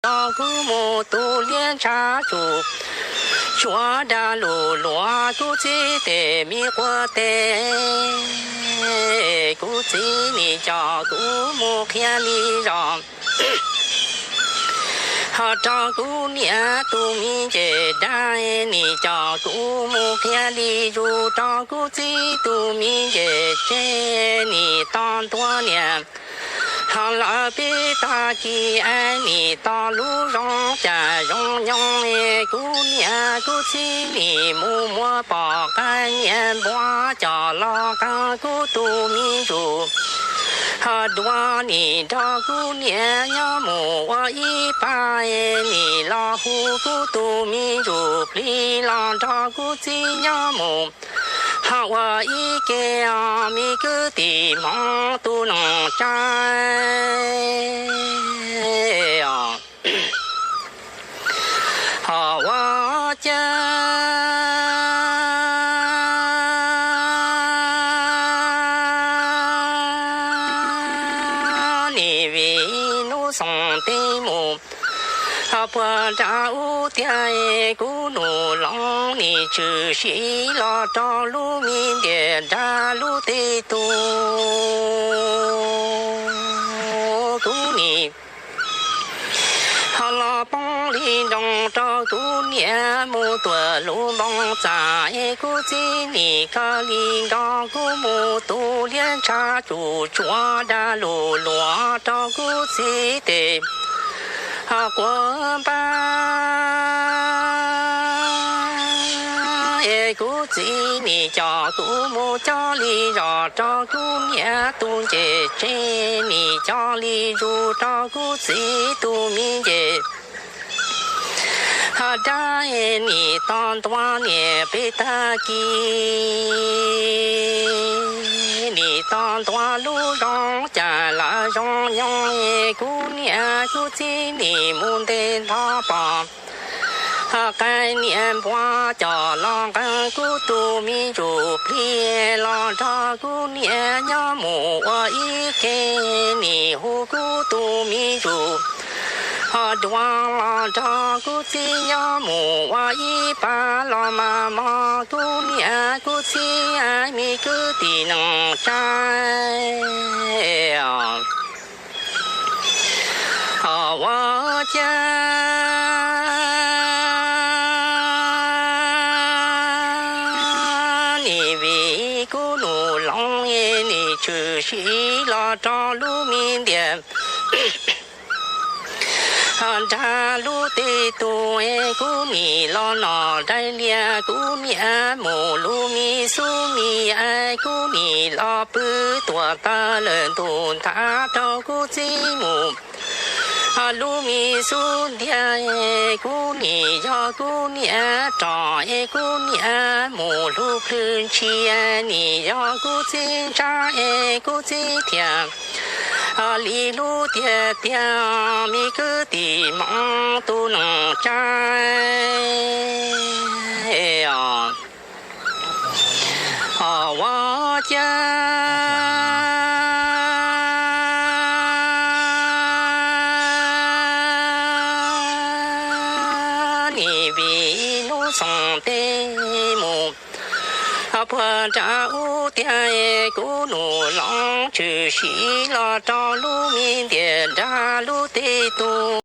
照顾木都连插住，说着路落估计得米活得，估计你照顾木偏里让。好照顾年度民节站，你照顾木偏里如照顾几度民节节，你当多年。好老辈大吉爱你道路上站容样的姑娘，估计你默默把干年把家老干孤独民主。好多你照顾年要母我一把你老虎孤独民主，里郎照顾金要母。好我一个啊，每个地方都能摘呀。好我家你为奴送的母。不照无点咕噜浪，你只是老照路民的扎路的多，姑你好了帮里让照顾年木多路忙在估计你个里照顾木多连插住抓着路落照顾自的。过吧，估计你照顾母家里让照顾年度节节，你家里如照顾自度民节。这你当多年被打击，你当多路上见了容样的姑娘，估计你们的他爸。干年把家郎干孤独民主，别让照顾年娘母我一给你护孤独民主。装了照顾金娘母我一把老妈妈姑娘估计爱每个地能摘呀。我家你为咕噜浪耶，你只是老照路民的。扎路的多姑你老老在脸姑娘母路米苏米爱姑你老不多大人都他照顾继母。路米苏的姑你要姑娘长姑娘母路喷气你要姑金扎姑金天。里路的点每个地方都能摘呀。我家你为奴送的母。不照无点咕噜浪，只是了照路民的扎路的多。